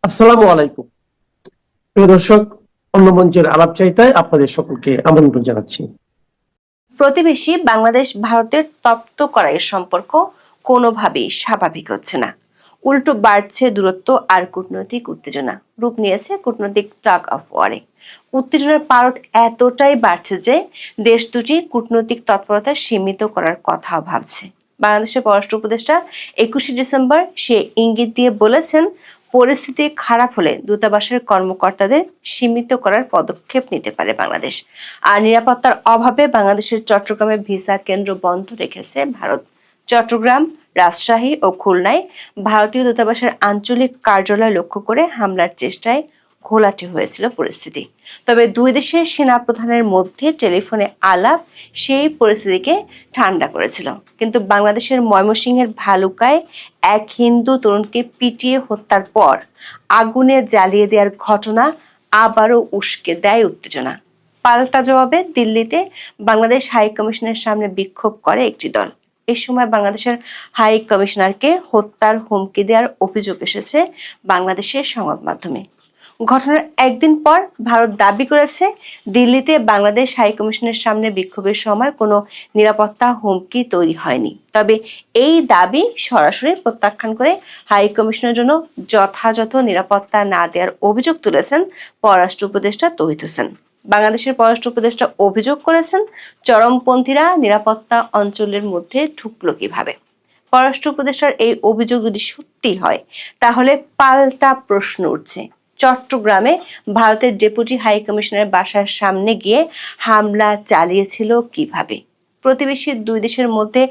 আসসালামু আলাইকুম। প্রিয় দর্শক, অন্য মঞ্চের আলাপ চাইতায় আপনাদের সকলকে আমন্ত্রণ জানাচ্ছি। প্রতিবেশী বাংলাদেশ ভারতের তপ্ত করাইয়ের সম্পর্ক কোনোভাবেই স্বাভাবিক হচ্ছে না। উল্টো বাড়ছে দূরত্ব আর কূটনৈতিক উত্তেজনা, রূপ নিয়েছে কূটনৈতিক টাগ অফ ওয়ারে। উত্তেজনার পারদ এতটাই বাড়ছে যে দেশ দুটি কূটনৈতিক তৎপরতা সীমিত করার কথাও ভাবছে। বাংলাদেশের পররাষ্ট্র উপদেষ্টা 21শে ডিসেম্বর সে ইঙ্গিত দিয়ে বলেছেন, পরিস্থিতি খারাপ হলে দূতাবাসের কর্মকর্তাদের সীমিত করার পদক্ষেপ নিতে পারে বাংলাদেশ। আর নিরাপত্তার অভাবে বাংলাদেশের চট্টগ্রামে ভিসা কেন্দ্র বন্ধ রেখেছে ভারত। চট্টগ্রাম, রাজশাহী ও খুলনায় ভারতীয় দূতাবাসের আঞ্চলিক কার্যালয় লক্ষ্য করে হামলার চেষ্টায় ঘোলাটে হয়েছিল পরিস্থিতি। তবে দুই দেশের সেনাপ্রধানের মধ্যে টেলিফোনে আলাপ সেই পরিস্থিতিকে ঠান্ডা করেছিল। কিন্তু বাংলাদেশের ময়মনসিংহের ভালুকায় এক হিন্দু তরুণকে পিটিয়ে হত্যার পর আগুনে জ্বালিয়ে দেওয়ার ঘটনা আবারও উস্কে দেয় উত্তেজনা। পাল্টা জবাবে দিল্লিতে বাংলাদেশ হাই কমিশনের সামনে বিক্ষোভ করে একটি দল। এ সময় বাংলাদেশের হাই কমিশনারকে হত্যার হুমকি দেওয়ার অভিযোগ এসেছে বাংলাদেশের সংবাদ মাধ্যমে। ঘটনার একদিন পর ভারত দাবি করেছে, দিল্লিতে বাংলাদেশ হাই কমিশনের সামনে বিক্ষোভের সময় কোনো নিরাপত্তা হুমকি তৈরি হয়নি। তবে এই দাবি সরাসরি প্রত্যাখ্যান করে হাই কমিশনের জন্য যথাযথ নিরাপত্তা না দেওয়ার অভিযোগ তুলেছেন পররাষ্ট্র উপদেষ্টা তৌহিদ হোসেন। বাংলাদেশের পররাষ্ট্র উপদেষ্টা অভিযোগ করেছেন, চরমপন্থীরা নিরাপত্তা অঞ্চলের মধ্যে ঢুকলো কিভাবে। পররাষ্ট্র উপদেষ্টার এই অভিযোগ যদি সত্যি হয়, তাহলে পাল্টা প্রশ্ন উঠছে, চট্টগ্রামে ভারতের ডেপুটি হাই কমিশনারের বাসার সামনে গিয়ে হামলা চালিয়েছিল কিভাবে। প্রতিবেশী দুই দেশের মধ্যে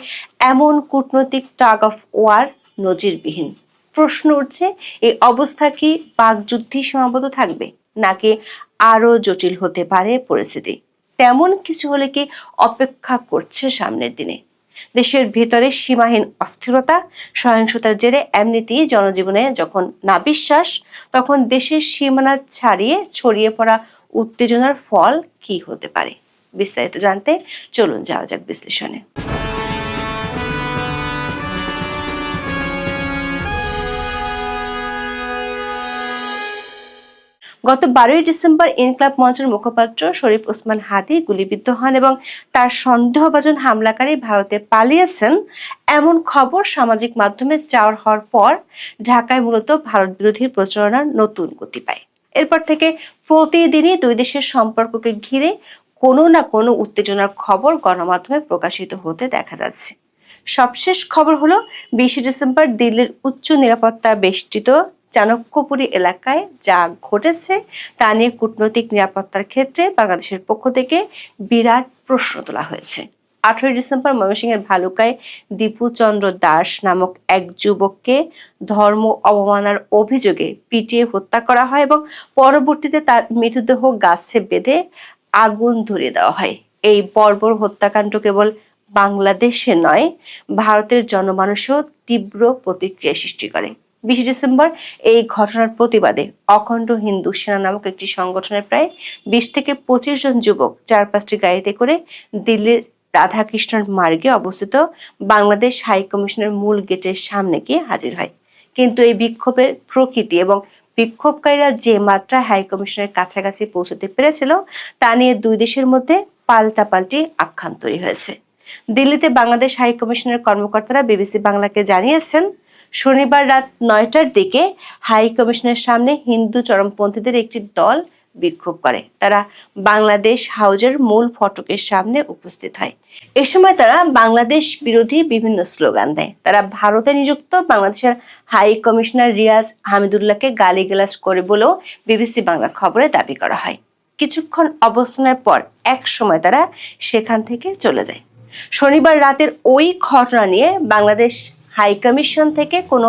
এমন কূটনৈতিক টাগ অফ ওয়ার নজিরবিহীন। প্রশ্ন উঠছে, এই অবস্থা কি বাকযুদ্ধে সীমাবদ্ধ থাকবে, নাকি আরো জটিল হতে পারে পরিস্থিতি? তেমন কিছু হলে কি অপেক্ষা করছে সামনের দিনে? দেশের ভেতরে সীমাহীন অস্থিরতা, সহিংসতার জেরে এমনিতেই জনজীবনে যখন নাবিশ্বাস, তখন দেশের সীমানা ছাড়িয়ে ছড়িয়ে পড়া উত্তেজনার ফল কি হতে পারে? বিস্তারিত জানতে চলুন যাওয়া যাক বিশ্লেষণে। গত 12ই ডিসেম্বর ইনকলাব মঞ্চের মুখপাত্র শরীফ ওসমান হাদি গুলিবিদ্ধ হন এবং তার সন্দেহভাজন হামলাকারী ভারতে পালিয়েছেন, এমন খবর সামাজিক মাধ্যমে চাওয়ার হওয়ার পর ঢাকায় মূলত ভারত বিরোধী প্রচারণার নতুন গতি পায়। এরপর থেকে প্রতিদিনই দুই দেশের সম্পর্ককে ঘিরে কোনো না কোনো উত্তেজনার খবর গণমাধ্যমে প্রকাশিত হতে দেখা যাচ্ছে। সবশেষ খবর হলো, 20 ডিসেম্বর দিল্লির উচ্চ নিরাপত্তা বেষ্টিত চাণক্যপুরী এলাকায় যা ঘটেছে তা নিয়ে কূটনৈতিক নিরাপত্তার ক্ষেত্রে বাংলাদেশের পক্ষ থেকে বিরাট প্রশ্ন তোলা হয়েছে। 18ই ডিসেম্বর ময়মনসিংহের ভালুকায় দীপু চন্দ্র দাস নামক এক যুবককে ধর্ম অবমাননার অভিযোগে পিটিয়ে হত্যা করা হয় এবং পরবর্তীতে তার মৃতদেহ গাছে বেঁধে আগুন ধরিয়ে দেওয়া হয়। এই বর্বর হত্যাকাণ্ড কেবল বাংলাদেশে নয়, ভারতের জনমানুষও তীব্র প্রতিক্রিয়া সৃষ্টি করে। 20 ডিসেম্বর এই ঘটনার প্রতিবাদে অখণ্ড হিন্দু সেনা নামক একটি সংগঠনের প্রায় 20 থেকে 25 জন যুবক 4-5টি গাড়িতে করে দিল্লির রাধাকৃষ্ণন মার্গে অবস্থিত বাংলাদেশ হাই কমিশনের মূল গেটের সামনে গিয়ে হাজির হয়। কিন্তু এই বিক্ষোভের প্রকৃতি এবং বিক্ষোভকারীরা যে মাত্রায় হাই কমিশনের কাছাকাছি পৌঁছতে পেরেছিল, তা নিয়ে দুই দেশের মধ্যে পাল্টাপাল্টি আখ্যান তৈরি হয়েছে। দিল্লিতে বাংলাদেশ হাই কমিশনের কর্মকর্তারা বিবিসি বাংলাকে জানিয়েছেন, শনিবার রাত 9টার দিকে হাই কমিশনের সামনে হিন্দু চরমপন্থীদের একটি দল বিক্ষোভ করে। তারা বাংলাদেশ হাউজের মূল ফটকের সামনে উপস্থিত হয়। এ সময় তারা বাংলাদেশ বিরোধী বিভিন্ন স্লোগান দেয়। তারা ভারতে নিযুক্ত বাংলাদেশের হাই কমিশনার রিয়াজ হামিদুল্লাহকে গালিগালাজ করে বলেও বিবিসি বাংলা খবরে দাবি করা হয়। কিছুক্ষণ অবস্থানের পর এক সময় তারা সেখান থেকে চলে যায়। শনিবার রাতের ওই ঘটনা নিয়ে বাংলাদেশ হাই কমিশন থেকে কোনো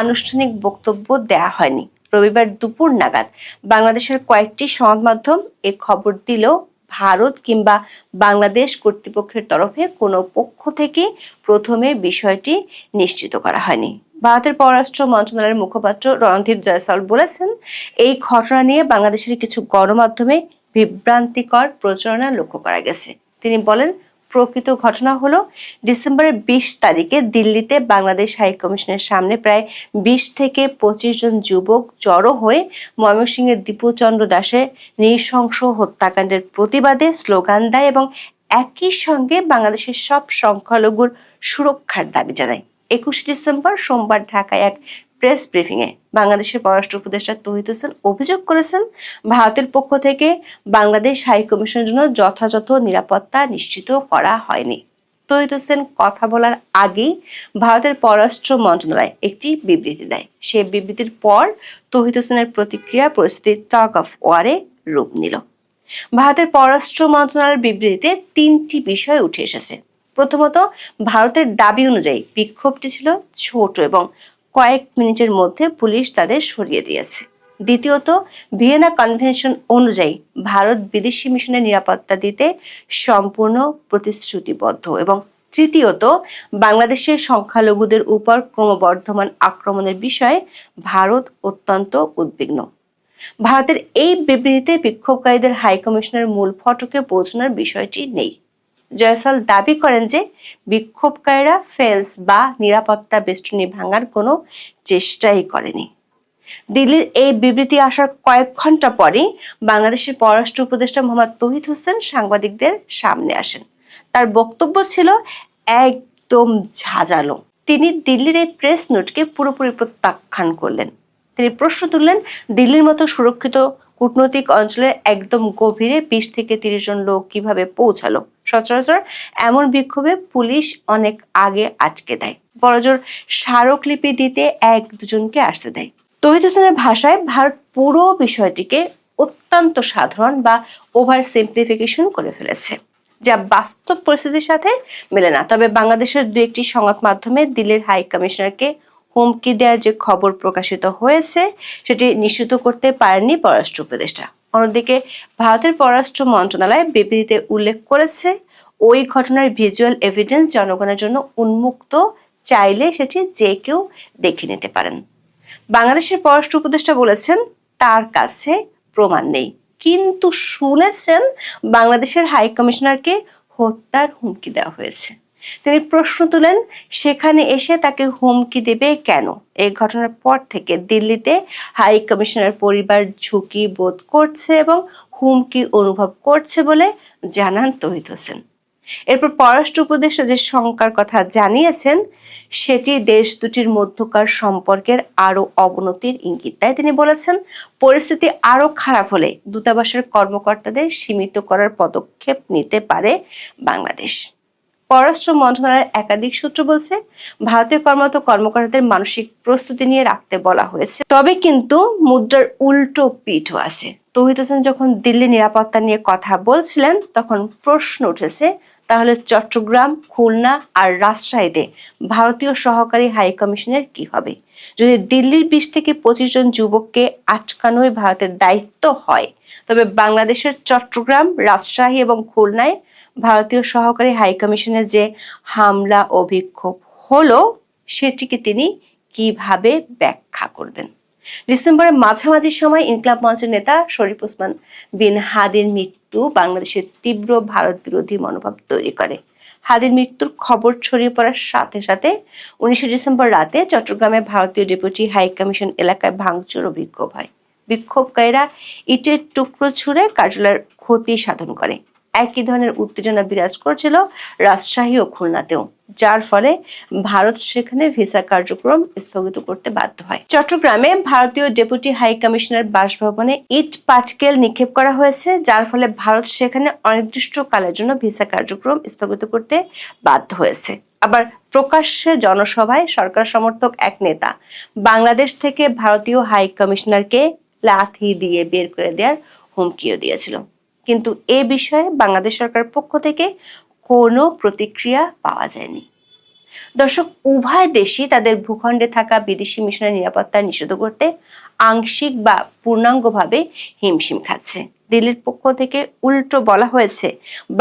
আনুষ্ঠানিক বক্তব্য দেয়া হয়নি। রবিবার দুপুর নাগাদ বাংলাদেশের কয়েকটি সংবাদ মাধ্যম এ খবর দিলেও ভারত কিংবা বাংলাদেশ কর্তৃপক্ষের তরফে কোনো পক্ষ থেকে প্রথমে বিষয়টি নিশ্চিত করা হয়নি। ভারতের পররাষ্ট্র মন্ত্রণালয়ের মুখপাত্র রণধীর জয়সওয়াল বলেছেন, এই ঘটনা নিয়ে বাংলাদেশের কিছু গণমাধ্যমে বিভ্রান্তিকর প্রচারণা লক্ষ্য করা গেছে। তিনি বলেন, প্রকৃত ঘটনা হলো ডিসেম্বরের 20 তারিখে দিল্লিতে বাংলাদেশ হাই কমিশনের সামনে প্রায় 20 থেকে 25 জন যুবক জড়ো হয়ে ময়মনসিংহের দীপুচন্দ্র দাসের নৃশংস হত্যাকাণ্ডের প্রতিবাদে স্লোগান দেয় এবং একই সঙ্গে বাংলাদেশের সব সংখ্যালঘুর সুরক্ষার দাবি জানায়। 21 ডিসেম্বর সোমবার ঢাকায় এক প্রেস ব্রিফিংয়ে বাংলাদেশের পররাষ্ট্র উপদেষ্টা তৌহিদ হোসেন অভিযোগ করেছেন, ভারতের পক্ষ থেকে বাংলাদেশ হাই কমিশনের জন্য যথাযথ নিরাপত্তা নিশ্চিত করা হয়নি। তৌহিদ হোসেন কথা বলার আগেই ভারতের পররাষ্ট্র মন্ত্রণালয় একটি বিবৃতি দেয়। সেই বিবৃতির পর তৌহিদ হোসেনের প্রতিক্রিয়া পরিস্থিতি টাগ অফ ওয়ারে রূপ নিল। ভারতের পররাষ্ট্র মন্ত্রণালয়ের বিবৃতিতে 3টি বিষয় উঠে এসেছে। প্রথমত, ভারতের দাবি অনুযায়ী বিক্ষোভটি ছিল ছোট এবং কয়েক মিনিটের মধ্যে পুলিশ তাদের সরিয়ে দিয়েছে। দ্বিতীয়ত, ভিয়েনা কনভেনশন অনুযায়ী ভারত বিদেশি মিশনের নিরাপত্তা দিতে সম্পূর্ণ প্রতিশ্রুতিবদ্ধ। এবং তৃতীয়ত, বাংলাদেশের সংখ্যালঘুদের উপর ক্রমবর্ধমান আক্রমণের বিষয়ে ভারত অত্যন্ত উদ্বিগ্ন। ভারতের এই বিবৃতিতে বিক্ষোভকারীদের হাই কমিশনের মূল ফটকে পৌঁছানোর বিষয়টি নেই। জয়সওয়াল দাবি করেন যে বিক্ষোভকারীরা ফেন্স বা নিরাপত্তা বেষ্টনী ভাঙার কোনো চেষ্টাই করেনি। দিল্লির এই বিবৃতি আসার কয়েক ঘন্টা পরেই বাংলাদেশের পররাষ্ট্র উপদেষ্টা মোহাম্মদ তৌহিদ হোসেন সাংবাদিকদের সামনে আসেন। তার বক্তব্য ছিল একদম ঝাঁঝালো। তিনি দিল্লির এই প্রেস নোটকে পুরোপুরি প্রত্যাখ্যান করলেন। তিনি প্রশ্ন তুললেন, দিল্লির মতো সুরক্ষিত কূটনৈতিক অঞ্চলের একদম গভীরে 20 থেকে 30 জন লোক কিভাবে পৌঁছালো? সচরাচর এমন বিক্ষোভে পুলিশ অনেক আগে আটকে দেয়, বড়জোর স্মারকলিপি দিতে 1-2 জনকে আসতে দেয়। তৌহিদ হোসেনের ভাষায় ভারত পুরো বিষয়টিকে অত্যন্ত সাধারণ বা ওভার সিম্পলিফিকেশন করে ফেলেছে, যা বাস্তব পরিস্থিতির সাথে মেলে না। তবে বাংলাদেশের 2-1টি সংবাদ মাধ্যমে দিল্লির হাই কমিশনারকে হুমকি দেওয়ার যে খবর প্রকাশিত হয়েছে সেটি নিশ্চিত করতে পারেননি পররাষ্ট্র উপদেষ্টা। অন্যদিকে ভারতের পররাষ্ট্র মন্ত্রণালয় বিবৃতিতে উল্লেখ করেছে, ওই ঘটনার ভিজুয়াল এভিডেন্স জনগণের জন্য উন্মুক্ত, চাইলে সেটি যে কেউ দেখে নিতে পারেন। বাংলাদেশের পররাষ্ট্র উপদেষ্টা বলেছেন তার কাছে প্রমাণ নেই, কিন্তু শুনেছেন বাংলাদেশের হাই কমিশনারকে হত্যার হুমকি দেওয়া হয়েছে। তিনি প্রশ্ন তুলেন, সেখানে এসে তাকে হুমকি দেবে কেন? এই ঘটনার পর থেকে দিল্লিতে হাই কমিশনার পরিবার ঝুঁকি বোধ করছে এবং হুমকি অনুভব করছে বলে জানান তৌহিদ হোসেন। এরপর পররাষ্ট্র উপদেষ্টা যে শঙ্কার কথা জানিয়েছেন সেটি দেশ দুটির মধ্যকার সম্পর্কের আরো অবনতির ইঙ্গিত দেয়। তিনি বলেছেন, পরিস্থিতি আরো খারাপ হলে দূতাবাসের কর্মকর্তাদের সীমিত করার পদক্ষেপ নিতে পারে বাংলাদেশ। পররাষ্ট্র মন্ত্রণালয়ের একাধিক সূত্র বলছে, ভারতীয় কর্মরত কর্মকর্তাদের মানসিক প্রস্তুতি নিয়ে রাখতে বলা হয়েছে। তবে কিন্তু মুদ্রার উল্টো পিঠও আছে। তৌহিদ হোসেন যখন দিল্লি নিরাপত্তা নিয়ে কথা বলছিলেন তখন প্রশ্ন উঠেছে, তাহলে চট্টগ্রাম, খুলনা আর রাজশাহীতে ভারতীয় সহকারী হাই কমিশনের কি হবে? যদি দিল্লির 20 থেকে 25 জন যুবককে আটকানোই ভারতের দায়িত্ব হয়, তবে বাংলাদেশের চট্টগ্রাম, রাজশাহী এবং খুলনায় ভারতীয় সহকারী হাই কমিশনের যে হামলা ও বিক্ষোভ হলো সেটিকে তিনি কিভাবে ব্যাখ্যা করবেন? ডিসেম্বরের মাঝামাঝি সময় ইনকিলাব মঞ্চের নেতা শরীফ ওসমান বিন হাদির মৃত্যু বাংলাদেশের তীব্র ভারত বিরোধী মনোভাব তৈরি করে। হাদির মৃত্যুর খবর ছড়িয়ে পড়ার সাথে সাথে 19 ডিসেম্বর রাতে চট্টগ্রামে ভারতীয় ডেপুটি হাই কমিশন এলাকায় ভাঙচুর ও বিক্ষোভ হয়। বিক্ষোভকারীরা ইটের টুকরো ছুঁড়ে কার্যালয়ের ক্ষতি সাধন করে। একই ধরনের উত্তেজনা বিরাজ করছিল রাজশাহী ও খুলনাতেও, যার ফলে ভারত সেখানে ভিসা কার্যক্রম স্থগিত করতে বাধ্য হয়। চট্টগ্রামে ভারতীয় ডেপুটি হাই কমিশনার বাসভবনে ইট পাটকেল নিক্ষেপ করা হয়েছে, যার ফলে ভারত সেখানে অনির্দিষ্টকালের জন্য ভিসা কার্যক্রম স্থগিত করতে বাধ্য হয়েছে। আবার প্রকাশ্যে জনসভায় সরকার সমর্থক এক নেতা বাংলাদেশ থেকে ভারতীয় হাই কমিশনারকে লাথি দিয়ে বের করে দেওয়ার হুমকিও দিয়েছিল। কিন্তু এ বিষয়ে বাংলাদেশ সরকারের পক্ষ থেকে কোনো প্রতিক্রিয়া পাওয়া যায়নি। দর্শক, উভয় দেশই তাদের ভূখণ্ডে থাকা বিদেশি মিশনের নিরাপত্তা নিশ্চিত করতে আংশিক বা পূর্ণাঙ্গভাবে হিমশিম খাচ্ছে। দিল্লির পক্ষ থেকে উল্টো বলা হয়েছে,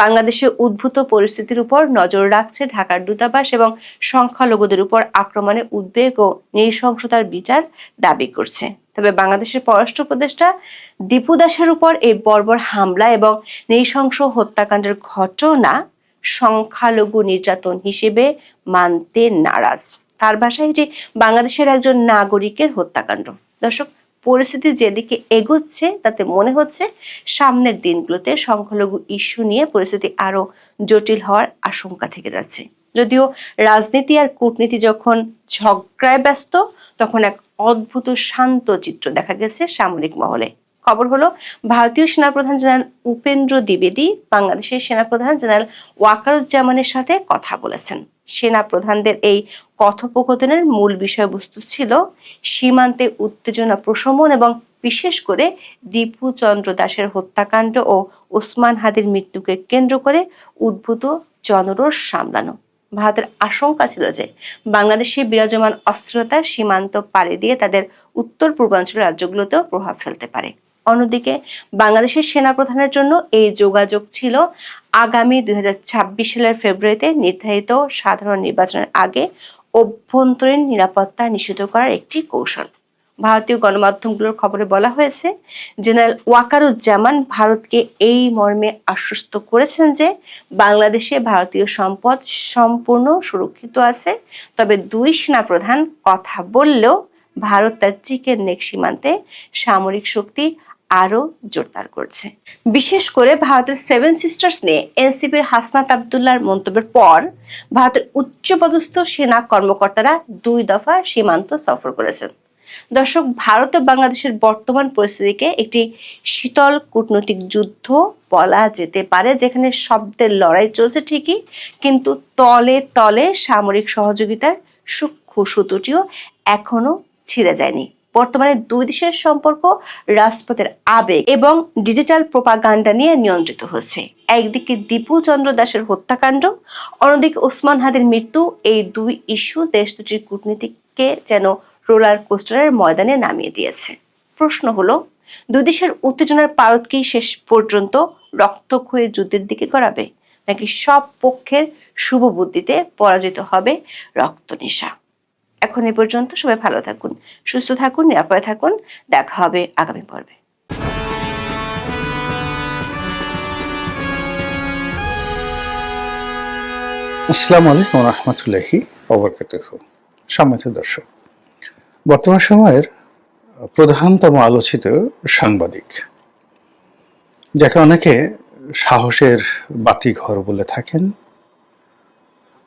বাংলাদেশে উদ্ভূত পরিস্থিতির উপর নজর রাখছে ঢাকার দূতাবাস এবং সংখ্যালঘুদের উপর আক্রমণে উদ্বেগ ও নৃশংসতার বিচার দাবি করছে। তবে বাংলাদেশের পররাষ্ট্র উপদেষ্টা দীপু দাসের উপর এই বর্বর হামলা এবং নৃশংস হত্যাকাণ্ডের ঘটনা সংখ্যালঘু নির্যাতন হিসেবে মানতে নারাজ। তার ভাষায় এটি বাংলাদেশের একজন নাগরিকের হত্যাকাণ্ড। দর্শক, পরিস্থিতি যেদিকে এগোচ্ছে তাতে মনে হচ্ছে সামনের দিনগুলোতে সংখ্যালঘু ইস্যু নিয়ে পরিস্থিতি আরো জটিল হওয়ার আশঙ্কা থেকে যাচ্ছে। যদিও রাজনীতি আর কূটনীতি যখন ঝগড়ায় ব্যস্ত, তখন এক অদ্ভুত শান্ত চিত্র দেখা গেছে সামরিক মহলে। খবর হলো, ভারতীয় সেনাপ্রধান জেনারেল উপেন্দ্র দ্বিবেদী বাংলাদেশের সেনাপ্রধান জেনারেল ওয়াকারুজ্জামানের সাথে কথা বলেছেন। সেনা প্রধানদের এই কথোপকথনের মূল বিষয়বস্তু ছিল সীমান্তে উত্তেজনা প্রশমন এবং বিশেষ করে দীপু চন্দ্র দাসের হত্যাকাণ্ড ও ওসমান হাদির মৃত্যুকে কেন্দ্র করে উদ্ভূত জনরোষ সামলানো। ভারতের আশঙ্কা ছিল যে বাংলাদেশে বিরাজমান অস্থিরতা সীমান্ত পাড়ি দিয়ে তাদের উত্তর পূর্বাঞ্চলের রাজ্যগুলোতেও প্রভাব ফেলতে পারে। অন্যদিকে বাংলাদেশের সেনাপ্রধানের জন্য এই যোগাযোগ ছিল আগামী 2026 সালের ফেব্রুয়ারিতে নির্ধারিত সাধারণ নির্বাচনের আগে অভ্যন্তরীণ নিরাপত্তা নিশ্চিত করার একটি কৌশল। ভারতীয় গণমাধ্যমগুলোর খবরে বলা হয়েছে, জেনারেল ওয়াকারুজ্জামান ভারতকে এই মর্মে আশ্বস্ত করেছেন যে বাংলাদেশে ভারতীয় সম্পদ সম্পূর্ণ সুরক্ষিত আছে। তবে দুই সেনাপ্রধান কথা বললেও ভারত তার চিকেন নেক সীমান্তে সামরিক শক্তি আরো জোরদার করছে। বিশেষ করে ভারতের সেভেন সিস্টার্স নিয়ে এনসিপির হাসনাত আব্দুল্লাহর মন্তব্যের পর ভারতের উচ্চপদস্থ সেনা কর্মকর্তারা 2 দফা সীমান্ত সফর করেছেন। দর্শক, ভারত ও বাংলাদেশের বর্তমান পরিস্থিতিকে একটি শীতল কূটনৈতিক যুদ্ধ বলা যেতে পারে, যেখানে শব্দের লড়াই চলছে ঠিকই, কিন্তু তলে তলে সামরিক সহযোগিতার সূক্ষ্ম সুতোটিও এখনো ছিঁড়ে যায়নি। বর্তমানে দুই দেশের সম্পর্ক রাজপথের আবেগ এবং ডিজিটাল প্রোপাগান্ডা নিয়ে নিয়ন্ত্রিত হচ্ছে। একদিকে দীপু চন্দ্র দাসের হত্যাকাণ্ড, অন্যদিকে ওসমান হাদির মৃত্যু। এই দুই ইস্যু দেশ দুটির কূটনীতিকে যেন রোলার কোস্টারের ময়দানে নামিয়ে দিয়েছে। প্রশ্ন হলো, দুই দেশের উত্তেজনার পারদ কি শেষ পর্যন্ত রক্তক্ষয়ী যুদ্ধের দিকে গড়াবে, নাকি সব পক্ষের শুভ বুদ্ধিতে পরাজিত হবে রক্তনেশা? এখন এ পর্যন্ত। সবাই ভালো থাকুন, সুস্থ থাকুন, নিরাপদে থাকুন। দেখা হবে আগামী পর্বে। আসসালামু আলাইকুম রহমতুল্লাহি ওয়া বারাকাতুহু। সম্মানিত দর্শক, বর্তমান সময়ের প্রধানতম আলোচিত সাংবাদিক, যাকে অনেকে সাহসের বাতিঘর বলে থাকেন,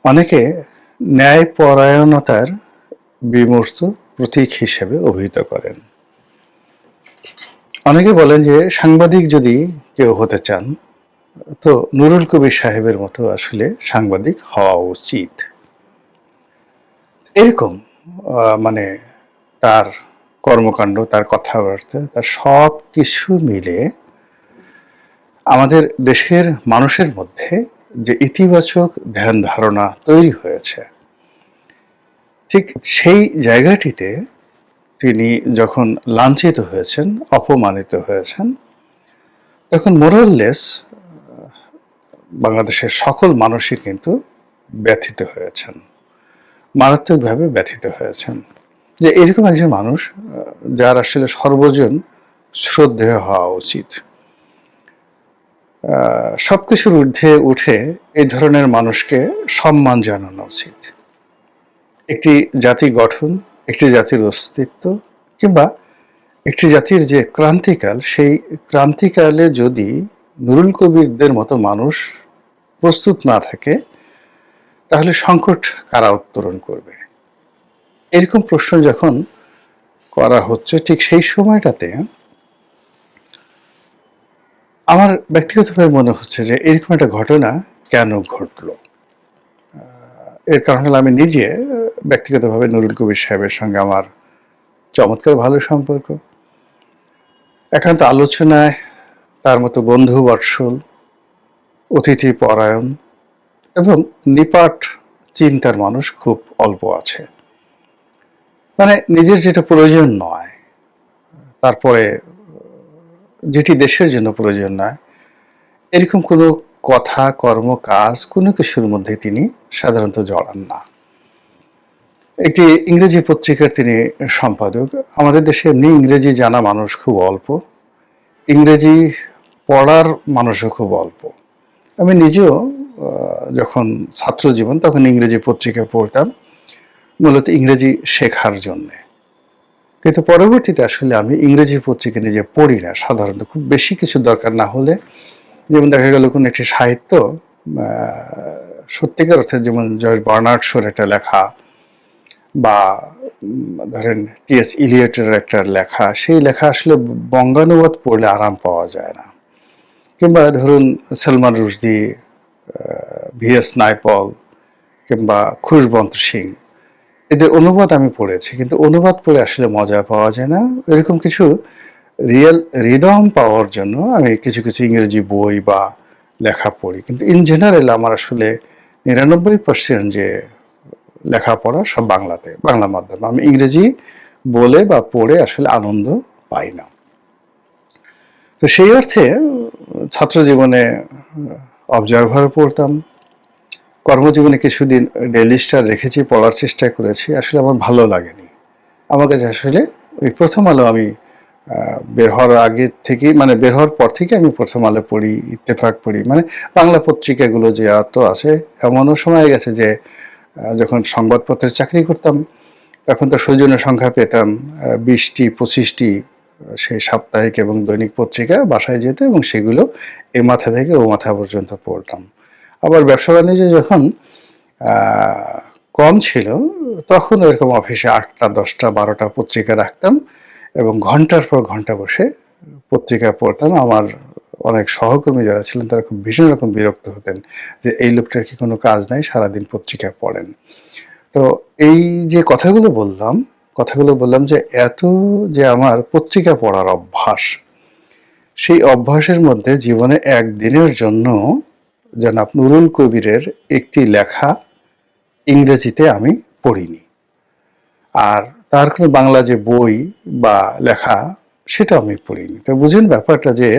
অনেকে ন্যায়পরায়ণতার বিমূর্ত প্রতীক হিসেবে অভিহিত করেন। অনেকে বলেন যে সাংবাদিক যদি কেউ হতে চান তো নুরুল কবির সাহেবের মতো আসলে সাংবাদিক হওয়া উচিত। এরকম মানে তার কর্মকাণ্ড, তার কথাবার্তা, তার সব কিছু মিলে আমাদের দেশের মানুষের মধ্যে যে ইতিবাচক ধ্যান ধারণা তৈরি হয়েছে, ঠিক সেই জায়গাটিতে তিনি যখন লাঞ্ছিত হয়েছেন, অপমানিত হয়েছেন, তখন মোরাললেস বাংলাদেশের সকল মানুষই কিন্তু ব্যথিত হয়েছেন, মারাত্মকভাবে ব্যথিত হয়েছেন যে এরকম একজন মানুষ যার আসলে সর্বজন শ্রদ্ধেয় হওয়া উচিত। সবকিছুর ঊর্ধ্বে উঠে এই ধরনের মানুষকে সম্মান জানানো উচিত। একটি জাতি গঠন, একটি জাতির অস্তিত্ব কিংবা একটি জাতির যে ক্রান্তিকাল, সেই ক্রান্তিকালে যদি নুরুল কবিরদের মতো মানুষ প্রস্তুত না থাকে, তাহলে সংকট কারা উত্তরণ করবে? এরকম প্রশ্ন যখন করা হচ্ছে, ঠিক সেই সময়টাতে আমার ব্যক্তিগতভাবে মনে হচ্ছে যে এরকম একটা ঘটনা কেন ঘটলো। এর কারণ হলো, আমি নিজে ব্যক্তিগতভাবে নুরুল কবির সাহেবের সঙ্গে আমার চমৎকার ভালো সম্পর্ক। একান্ত আলোচনায় তার মতো বন্ধু বৎসল, অতিথি পরায়ণ এবং নিপাট চিন্তার মানুষ খুব অল্প আছে। মানে নিজের যেটা প্রয়োজন নয়, তারপরে যেটি দেশের জন্য প্রয়োজন নয়, এরকম কোনো কথা, কর্ম, কাজ কোনো কিছুর মধ্যে তিনি সাধারণত জড়ান না। একটি ইংরেজি পত্রিকার তিনি সম্পাদক। আমাদের দেশে এমনি ইংরেজি জানা মানুষ খুব অল্প, ইংরেজি পড়ার মানুষও খুব অল্প। আমি নিজেও যখন ছাত্র জীবন তখন ইংরেজি পত্রিকা পড়তাম মূলত ইংরেজি শেখার জন্যে। কিন্তু পরবর্তীতে আসলে আমি ইংরেজি পত্রিকা নিজে পড়ি না সাধারণত, খুব বেশি কিছু দরকার না হলে। যেমন দেখা গেল কোন একটি সাহিত্য সত্যিকার অর্থে, যেমন জর্জ বার্নার্ড শোর একটা লেখা বা ধরেন টি.এস. ইলিয়টের একটা লেখা, সেই লেখা আসলে বঙ্গানুবাদ পড়লে আরাম পাওয়া যায় না। কিংবা ধরুন সলমান রুশদি, ভি.এস. নাইপল কিংবা খুশবন্ত সিং, এদের অনুবাদ আমি পড়েছি, কিন্তু অনুবাদ পড়ে আসলে মজা পাওয়া যায় না। এরকম কিছু রিয়েল রিদম পাওয়ার জন্য আমি কিছু কিছু ইংরেজি বই বা লেখা পড়ি, কিন্তু ইন জেনারেল আমার আসলে 99% যে লেখাপড়া সব বাংলাতে, বাংলা মাধ্যমে। আমি ইংরেজি বলে বা পড়ে আসলে আনন্দ পাই না। তো সেই অর্থে ছাত্র জীবনে অবজারভার পড়তাম, কর্মজীবনে কিছুদিন ডেইলি স্টার রেখেছি, পড়ার চেষ্টা করেছি, আসলে আমার ভালো লাগেনি। আমার কাছে আসলে ওই প্রথম আলো আমি বের হওয়ার আগে থেকে, মানে বের হওয়ার পর থেকে আমি প্রথম আলো পড়ি, ইত্তেফাক পড়ি, মানে বাংলা পত্রিকাগুলো যে এত আছে। এমনও সময় গেছে যে যখন সংবাদপত্রের চাকরি করতাম তখন তো সৌজন্য সংখ্যা পেতাম 20টি 25টি সেই সাপ্তাহিক এবং দৈনিক পত্রিকা বাসায় যেত, এবং সেগুলো এ মাথা থেকে ও মাথা পর্যন্ত পড়তাম। আবার ব্যবসা বাণিজ্য যখন কম ছিল তখন এরকম অফিসে 8টা 10টা 12টা পত্রিকা রাখতাম এবং ঘন্টার পর ঘন্টা বসে পত্রিকা পড়তাম। আমার অনেক সহকর্মী যারা ছিলেন তারা খুব ভীষণ রকম বিরক্ত হতেন যে এই লোকটার কি কোনো কাজ নাই, সারাদিন পত্রিকা পড়েন। তো এই যে কথাগুলো বললাম যে এত যে আমার পত্রিকা পড়ার অভ্যাস, সেই অভ্যাসের মধ্যে জীবনে একদিনের জন্য জনাব নুরুল কবিরের একটি লেখা ইংরেজিতে আমি পড়িনি, আর তার কোনো বাংলা যে বই বা লেখা সেটা আমি পড়িনি। তো বুঝেন ব্যাপারটা, যে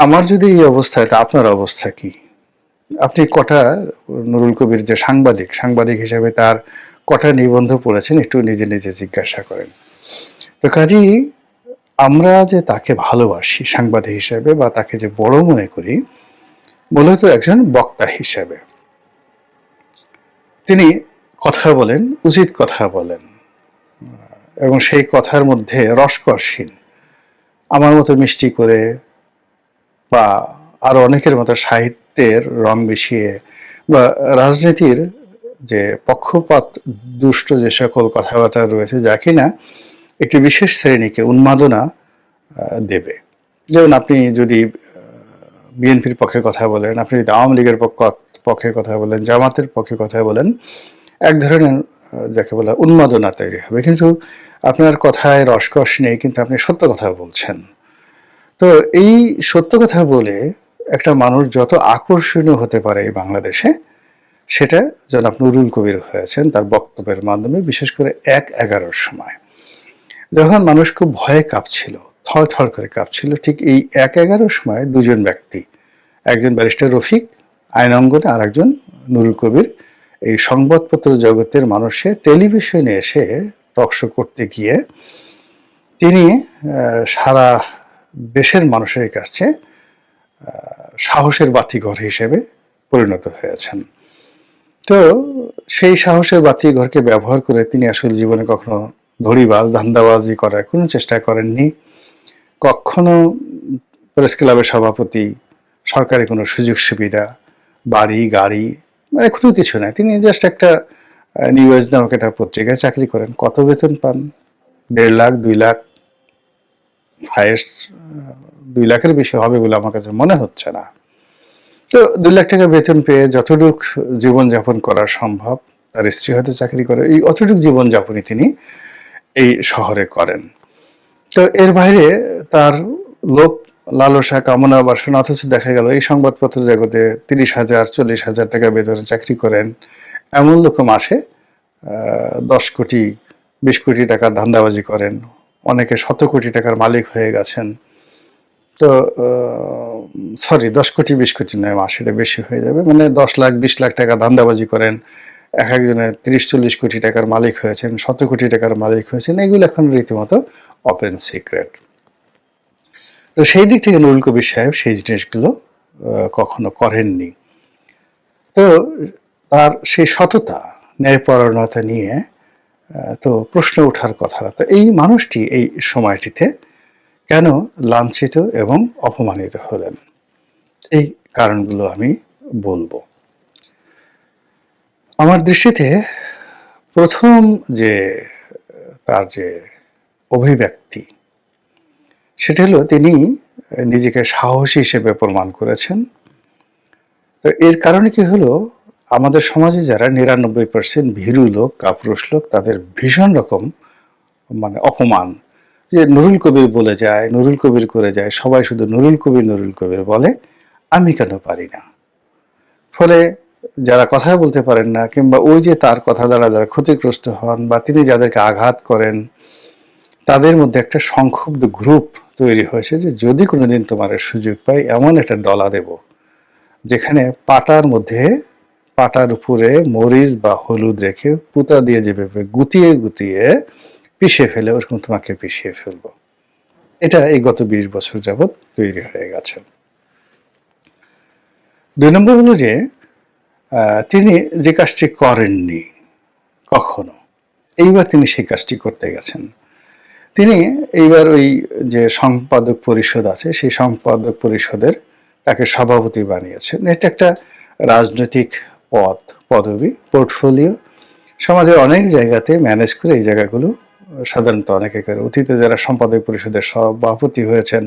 আমার যদি এই অবস্থায়, তা আপনার অবস্থা কি? আপনি কটা, নুরুল কবির যে সাংবাদিক হিসেবে তার কটা নিবন্ধ পড়েছেন একটু নিজে নিজে জিজ্ঞাসা করেন। তো কাজেই আমরা যে তাকে ভালোবাসি সাংবাদিক হিসেবে বা তাকে যে বড় মনে করি, মূলত একজন বক্তা হিসেবে। তিনি কথা বলেন, উচিত কথা বলেন, এবং সেই কথার মধ্যে রসকসহীন, আমার মতো মিষ্টি করে বা আরো অনেকের মতো সাহিত্যের রং মিশিয়ে বা রাজনীতির যে পক্ষপাত দুষ্ট যে সকল কথাবার্তা রয়েছে, যা কিনা একটি বিশেষ শ্রেণীকে উন্মাদনা দেবে। যেমন আপনি যদি বিএনপির পক্ষে কথা বলেন, আপনি যদি আওয়ামী লীগের পক্ষে কথা বলেন, জামাতের পক্ষে কথা বলেন, এক ধরনের যাকে বলা উন্মাদনা তৈরি হবে। কিন্তু আপনার কথায় রসকস নেই, কিন্তু আপনি সত্য কথা বলছেন। তো এই সত্য কথা বলে একটা মানুষ যত আকর্ষণীয় হতে পারে এই বাংলাদেশে, সেটা জনাব নুরুল কবির হয়েছেন তার বক্তব্যের মাধ্যমে। বিশেষ করে 1/11-র সময় যখন মানুষ খুব ভয়ে কাঁপছিল, থরথর করে কাঁপছিল, ঠিক এই 1/11-র সময় দুজন ব্যক্তি, একজন ব্যারিস্টার রফিক আইন অঙ্গনে, আর একজন নুরুল কবির এই সংবাদপত্র জগতের মানুষে টেলিভিশনে এসে টকশো করতে গিয়ে তিনি সারা দেশের মানুষের কাছে সাহসের বাতিঘর হিসেবে পরিণত হয়েছেন। তো সেই সাহসের বাতিঘরকে ব্যবহার করে তিনি আসলে জীবনে কখনো ধড়িবাজ ধান্দাবাজি করার কোনো চেষ্টা করেননি। কখনো প্রেস ক্লাবের সভাপতি, সরকারি কোনো সুযোগ সুবিধা, বাড়ি গাড়ি, মানে কোনো কিছু নাই। তিনি জাস্ট একটা নিউ এজ নামক একটা পত্রিকায় চাকরি করেন। কত বেতন পান? 1.5 লাখ 2 লাখ, হাইয়েস্ট 2 লাখের বেশি হবে বলে আমার কাছে মনে হচ্ছে না। তো 2 লাখ টাকা বেতন পেয়ে যতটুক জীবনযাপন করা সম্ভব, তার স্ত্রী হয়তো চাকরি করে, এই অতটুক জীবনযাপনই তিনি এই শহরে করেন। তো এর বাইরে তার লোভ লালসা কামনা বাসনা, অথচ দেখা গেল এই সংবাদপত্র জগতে 30,000 40,000 টাকা বেতনে চাকরি করেন এমন লোক মাসে 10 কোটি 20 কোটি টাকার ধান্দাবাজি করেন, অনেকে 100 কোটি টাকার মালিক হয়ে গেছেন। তো সরি 10 কোটি 20 কোটি নয়, মাস এটা বেশি হয়ে যাবে, মানে 10 লাখ 20 লাখ টাকা ধান্দাবাজি করেন, এক একজনের 30-40 কোটি টাকার মালিক হয়েছেন, 100 কোটি টাকার মালিক হয়েছেন। এগুলো এখন রীতিমতো ওপেন সিক্রেট। তো সেই দিক থেকে নুরুল কবির সাহেব সেই জিনিসগুলো কখনো করেননি। তো তার সেই সততা, ন্যায়পরায়ণতা নিয়ে তো প্রশ্ন ওঠার কথা না। তো এই মানুষটি এই সময়টিতে কেন লাঞ্ছিত এবং অপমানিত হলেন, এই কারণগুলো আমি বলবো। আমার দৃষ্টিতে প্রথম যে তার যে অভিব্যক্তি, সেটা হলো তিনি নিজেকে সাহসী হিসেবে প্রমাণ করেছেন। তো এর কারণে কি হলো, আমাদের সমাজে যারা ৯৯% ভীরু লোক, কাপুরুষ লোক, তাদের ভীষণ রকম মানে অপমান, যে নুরুল কবির বলে যায়, নুরুল কবির করে যায়, সবাই শুধু নুরুল কবির বলে, আমি কেন পারি না। ফলে যারা কথা বলতে পারেন না, কিংবা ওই যে তার কথা দ্বারা যারা ক্ষতিগ্রস্ত হন বা তিনি যাদেরকে আঘাত করেন, তাদের মধ্যে একটা সংক্ষুব্ধ গ্রুপ তৈরি হয়েছে যে যদি কোনোদিন তোমার সুযোগ পাই, এমন একটা ডলা দেব যেখানে পাটার উপরে মরিচ বা হলুদ রেখে পুতা দিয়ে যেভাবে গুতিয়ে গুতিয়ে পিষে ফেলে, ওরকম তোমাকে পিষিয়ে ফেলবো। এটা এই গত 20 বছর যাবৎ তৈরি হয়ে গেছে। 2 নম্বর হলো যে তিনি যে কাজটি করেননি কখনো, এইবার তিনি সেই কাজটি করতে গেছেন। তিনি এইবার ওই যে সম্পাদক পরিষদ আছে, সেই সম্পাদক পরিষদের তাকে সভাপতি বানিয়েছেন। এটা একটা রাজনৈতিক পদবি, পোর্টফোলিও। সমাজের অনেক জায়গাতে ম্যানেজ করে এই জায়গাগুলো সাধারণত অনেকে করে। অতীতে যারা সম্পাদক পরিষদের সভাপতি হয়েছেন,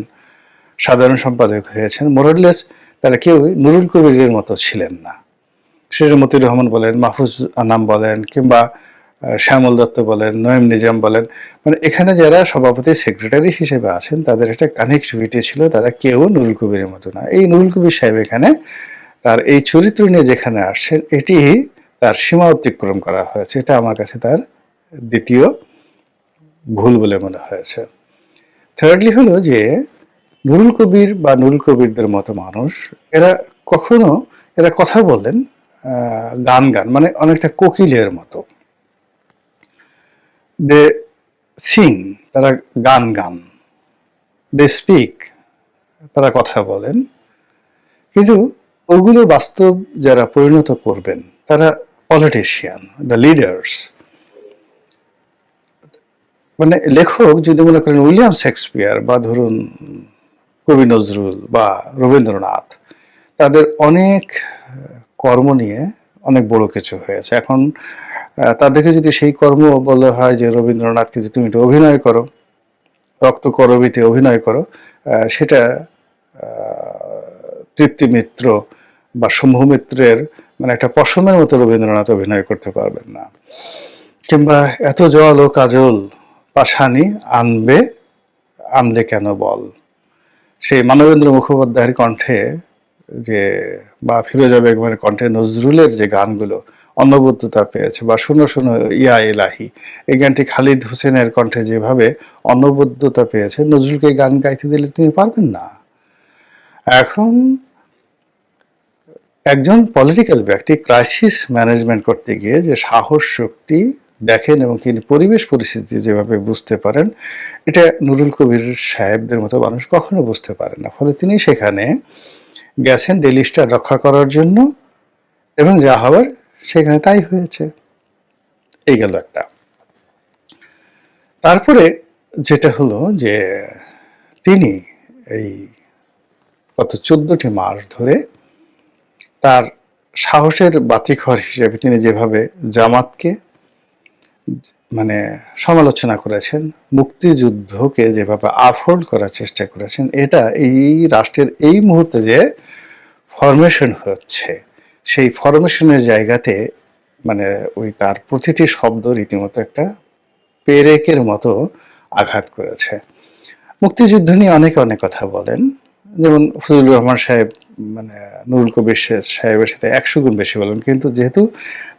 সাধারণ সম্পাদক হয়েছেন, মোরলেস তারা কেউ নুরুল কবিরের মতো ছিলেন না। সেটা মতিউর রহমান বলেন, মাহফুজ আনাম বলেন, কিংবা শ্যামল দত্ত বলেন, নঈম নিজাম বলেন, মানে এখানে যারা সভাপতি সেক্রেটারি হিসেবে আছেন তাদের একটা কানেক্টিভিটি ছিল, তারা কেউ নুরুল কবিরের মতো না। এই নুরুল কবির সাহেব এখানে তার এই চরিত্র নিয়ে যেখানে আসছেন, এটি তার সীমা অতিক্রম করা হয়েছে। এটা আমার কাছে তার দ্বিতীয় ভুল বলে মনে হয়েছে। থার্ডলি হলো যে নুরুল কবির বা নুরুল কবিরদের মতো মানুষ, এরা কথা বলেন গান মানে অনেকটা কোকিলের মতো। দে সিং, তারা গান, দে স্পিক, তারা কথা বলেন, কিন্তু ওগুলো বাস্তব যারা পরিণত করবেন তারা পলিটিশিয়ান, দ্য লিডার্স। মানে লেখক যদি মনে করেন উইলিয়াম শেক্সপিয়ার বা ধরুন কবি নজরুল বা রবীন্দ্রনাথ, তাদের অনেক কর্ম নিয়ে অনেক বড় কিছু হয়েছে। এখন তাদেরকে যদি সেই কর্ম বলা হয় যে রবীন্দ্রনাথকে যে তুমি একটু অভিনয় করো, রক্তকরবীতে অভিনয় করো, সেটা তৃপ্তি মিত্র বা শম্ভু মিত্রের মানে একটা পশমের মতো রবীন্দ্রনাথ অভিনয় করতে পারবেন না। কিংবা এত জল ও কাজল পাশানি আনলে কেন বল, সেই মানবেন্দ্র মুখোপাধ্যায়ের কণ্ঠে যে বা ফিরোজা বেগমের কণ্ঠে নজরুলের যে গানগুলো অনবদ্যতা পেয়েছে, বা শোনো শোনো ইয়া এলাহি, এই গানটি খালিদ হোসেনের কণ্ঠে যেভাবে অনবদ্যতা পেয়েছে, নজরুলকে গান গাইতে দিলে তুমি পারবেন না। এখন একজন পলিটিক্যাল ব্যক্তি ক্রাইসিস ম্যানেজমেন্ট করতে গিয়ে যে সাহস শক্তি দেখেন এবং তিনি পরিবেশ পরিস্থিতি যেভাবে বুঝতে পারেন, এটা নুরুল কবির সাহেবদের মতো মানুষ কখনো বুঝতে পারেন না। ফলে তিনি সেখানে গেছেন ডেইলি স্টার রক্ষা করার জন্য, এবং যা হবার সেখানে তাই হয়েছে। এই গেল একটা। তারপরে যেটা হলো যে তিনি এই গত 14টি মাস ধরে তার সাহসের বাতিঘর হিসেবে তিনি যেভাবে জামাতকে মানে সমালোচনা করেছেন, মুক্তিযুদ্ধকে যেভাবে আফোল্ড করার চেষ্টা করেছেন, এটা এই রাষ্ট্রের এই মুহূর্তে যে ফরমেশন হচ্ছে, সেই ফরমেশনের জায়গাতে মানে ওই তার প্রতিটি শব্দ রীতিমতো একটা পেরেকের মতো আঘাত করেছে। মুক্তিযুদ্ধ নিয়ে অনেকে অনেক কথা বলেন, যেমন ফজলুর রহমান সাহেব মানে নুরুল কবির সাহেবের সাথে 100 গুণ বেশি বলেন, কিন্তু যেহেতু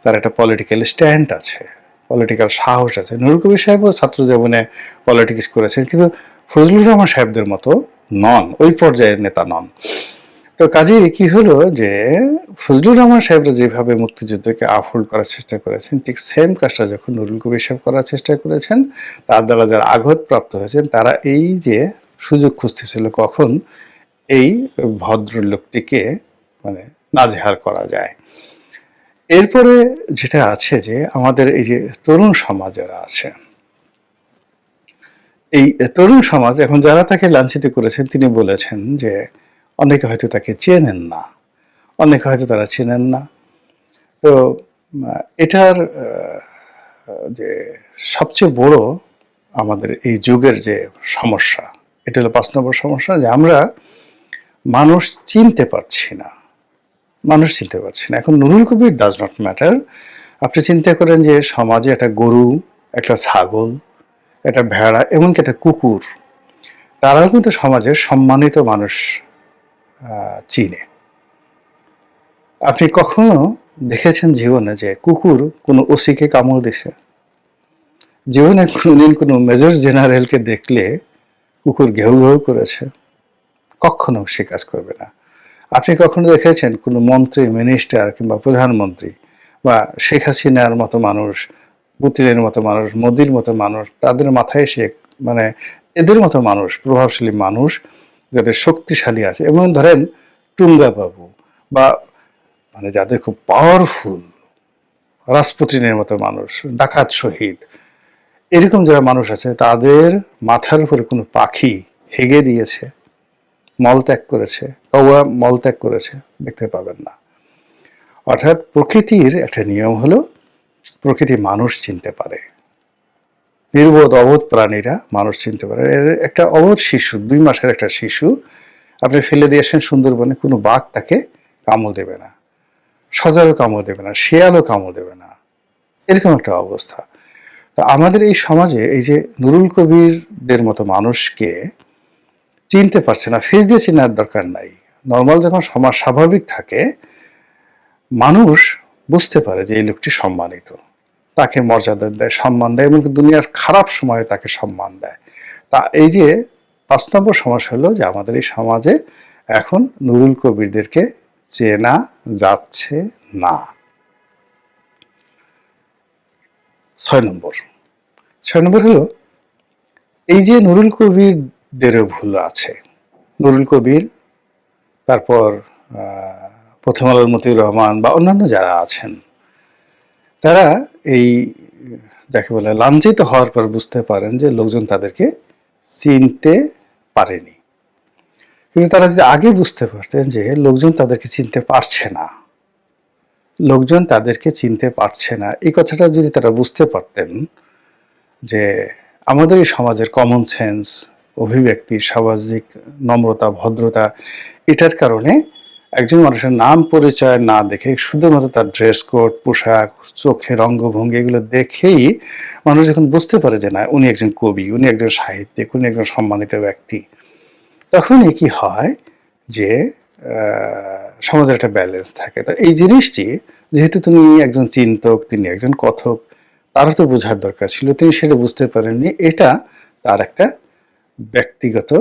তার একটা পলিটিক্যাল স্ট্যান্ড আছে, পলিটিক্যাল সাহস আছে। নুরুল কবির সাহেবও ছাত্র জীবনে পলিটিক্স করেছেন, কিন্তু ফজলুর রহমান সাহেবদের মতো নন, ওই পর্যায়ের নেতা নন। তো কাজেই কি হলো যে ফজলুর রহমান সাহেবরা যেভাবে মুক্তিযুদ্ধকে আফোল্ড করার চেষ্টা করেছেন, ঠিক সেম কাজটা যখন নুরুল কবির সাহেব করার চেষ্টা করেছেন, তার দ্বারা যারা আঘাতপ্রাপ্ত হয়েছেন তারা এই যে সুযোগ খুঁজতেছিল কখন এই ভদ্রলোকটিকে মানে নাজেহাল করা যায়। এরপরে যেটা আছে যে আমাদের এই যে তরুণ সমাজ যারা আছে, এই তরুণ সমাজ এখন যারা তাকে লাঞ্ছিত করেছেন তিনি বলেছেন যে অনেকে হয়তো তাকে চেনেন না, অনেকে হয়তো তারা চেনেন না। তো এটার যে সবচেয়ে বড় আমাদের এই যুগের যে সমস্যা, এটা হলো 5 নম্বর সমস্যা, যে আমরা মানুষ চিনতে পারছি না, মানুষ চিনতে পারছি না। এখন নুরুল কবির ডাজ নট ম্যাটার। আপনি চিন্তা করেন যে সমাজে একটা গরু, একটা ছাগল, একটা ভেড়া, এমনকি একটা কুকুর, তারাও কিন্তু সমাজের সম্মানিত মানুষ চিনে। আপনি কখনো দেখেছেন জীবনে যে কুকুর কোনো ওসিকে কামড় দিছে? জীবনে কোনোদিন কোনো মেজর জেনারেলকে দেখলে কুকুর ঘেউ ঘেউ করেছে? কখনো সে কাজ করবে না। আপনি কখনো দেখেছেন কোনো মন্ত্রী, মিনিস্টার কিংবা প্রধানমন্ত্রী বা শেখ হাসিনার মতো মানুষ, পুতিনের মতো মানুষ, মোদির মতো মানুষ, তাদের মাথায় সে মানে এদের মতো মানুষ, প্রভাবশালী মানুষ যাদের শক্তিশালী আছে, এবং ধরেন টুঙ্গা বাবু বা মানে যাদের খুব পাওয়ারফুল, রাসপুটিনের মতো মানুষ, ডাকাত শহীদ, এরকম যারা মানুষ আছে তাদের মাথার উপরে কোনো পাখি হেগে দিয়েছে, মলত্যাগ করেছে, কৌয়া মলত্যাগ করেছে? দেখতে পাবেন না। অর্থাৎ প্রকৃতির একটা নিয়ম হলো প্রকৃতি মানুষ চিনতে পারে, নির্বোধ অবোধ প্রাণীরা মানুষ চিনতে পারে। এর একটা অবোধ শিশু, 2 মাসের একটা শিশু আপনি ফেলে দিয়ে আসেন সুন্দরবনে, কোনো বাঘ তাকে কামড় দেবে না, সজারও কামড় দেবে না, শিয়ালও কামড় দেবে না, এরকম একটা অবস্থা। তো আমাদের এই সমাজে এই যে নুরুল কবিরদের মতো মানুষকে চিনতে পারছে না, ফেস দিয়ে চেনার দরকার নাই। নর্মাল যখন সমাজ স্বাভাবিক থাকে, মানুষ বুঝতে পারে যে এই লোকটি সম্মানিত, তাকে মর্যাদা দেয়, সম্মান দেয়, এবং দুনিয়ার খারাপ সময়ে তাকে সম্মান দেয়। তা এই যে 5 নম্বর সমস্যা হলো যে আমাদের এই সমাজে এখন নুরুল কবিরদেরকে চেনা যাচ্ছে না। 6 নম্বর হলো এই যে নুরুল কবিরদেরও ভুল আছে। নুরুল কবির, তারপর প্রথম আলোর মতিউর রহমান বা অন্যান্য যারা আছেন, তারা এই যাকে বলে লাঞ্ছিত হওয়ার পর বুঝতে পারেন যে লোকজন তাদেরকে চিনতে পারেনি। কিন্তু তারা যদি আগে বুঝতে পারতেন যে লোকজন তাদেরকে চিনতে পারছে না, লোকজন তাদেরকে চিনতে পারছে না, এই কথাটা যদি তারা বুঝতে পারতেন, যে আমাদের এই সমাজের কমন সেন্স, অভিব্যক্তি, সামাজিক নম্রতা, ভদ্রতা, এটার কারণে একজন মানুষের নাম পরিচয় না দেখে শুধুমাত্র তার ড্রেস কোড, পোশাক, চোখের অঙ্গভঙ্গি, এগুলো দেখেই মানুষ যখন বুঝতে পারে যে না উনি একজন কবি, উনি একজন সাহিত্যিক, উনি একজন সম্মানিত ব্যক্তি, তখনই কি হয় যে সমাজের একটা ব্যালেন্স থাকে। তো এই জিনিসটি যেহেতু তুমি একজন চিন্তক, তিনি একজন কথক, তারও তো বোঝার দরকার ছিল, তিনি সেটা বুঝতে পারেননি। এটা তার একটা ব্যক্তিগত,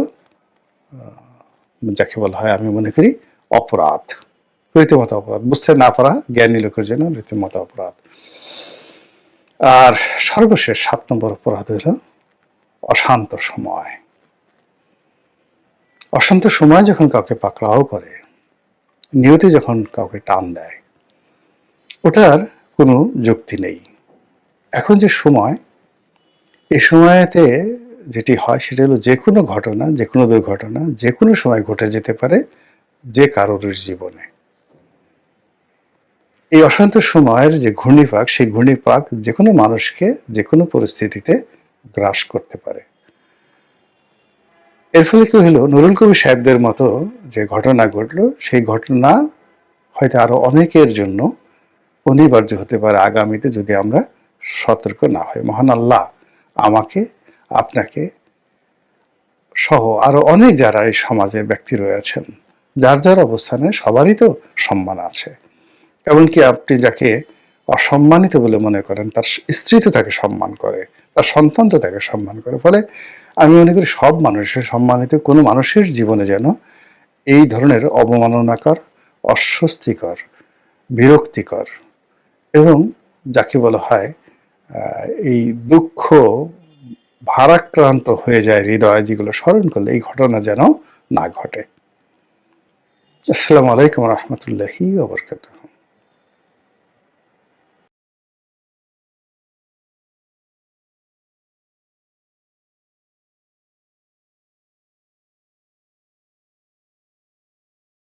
যাকে বলা হয় আমি মনে করি অপরাধ, রীতিমতো অপরাধ। বুঝতে না পারা জ্ঞানী লোকের জন্য রীতিমতো অপরাধ। আর সর্বশেষ 7 নম্বর অপরাধ হলো অশান্ত সময়। অশান্ত সময় যখন কাউকে পাকড়াও করে, নিয়তি যখন কাউকে টান দেয়, ওটার কোনো যুক্তি নেই। এখন যে সময়, এই সময়তে যেটি হয় সেটা হলো যে কোনো ঘটনা, যে কোনো দুর্ঘটনা যে কোনো সময় ঘটে যেতে পারে যে কারোর জীবনে। এই অশান্ত সময়ের যে ঘূর্ণিপাক, সেই ঘূর্ণিপাক যে কোনো মানুষকে যে কোনো পরিস্থিতিতে গ্রাস করতে পারে। এর ফলে কি হলো, নুরুল কবির সাহেবদের মতো যে ঘটনা ঘটলো, সেই ঘটনা হয়তো আরো অনেকের জন্য অনিবার্য হতে পারে আগামীতে, যদি আমরা সতর্ক না হই। মহান আল্লাহ আমাকে, আপনাকে সহ আরো অনেক যারা এই সমাজের ব্যক্তি রয়েছেন, যার যার অবস্থানে সবারই তো সম্মান আছে। এমনকি আপনি যাকে অসম্মানিত বলে মনে করেন, তার স্ত্রী তো তাকে সম্মান করে, তার সন্তান তো তাকে সম্মান করে। ফলে আমি মনে করি সব মানুষের সম্মানিত, কোনো মানুষের জীবনে যেন এই ধরনের অবমাননাকর, অস্বস্তিকর, বিরক্তিকর এবং যাকে বলা হয় এই দুঃখ ভারাক্রান্ত হয়ে যায় হৃদয়, যেগুলো স্মরণ করলে এই ঘটনা যেন না ঘটে। আসসালামু আলাইকুম রহমতুল্লাহি ওয়া বারাকাতুহু।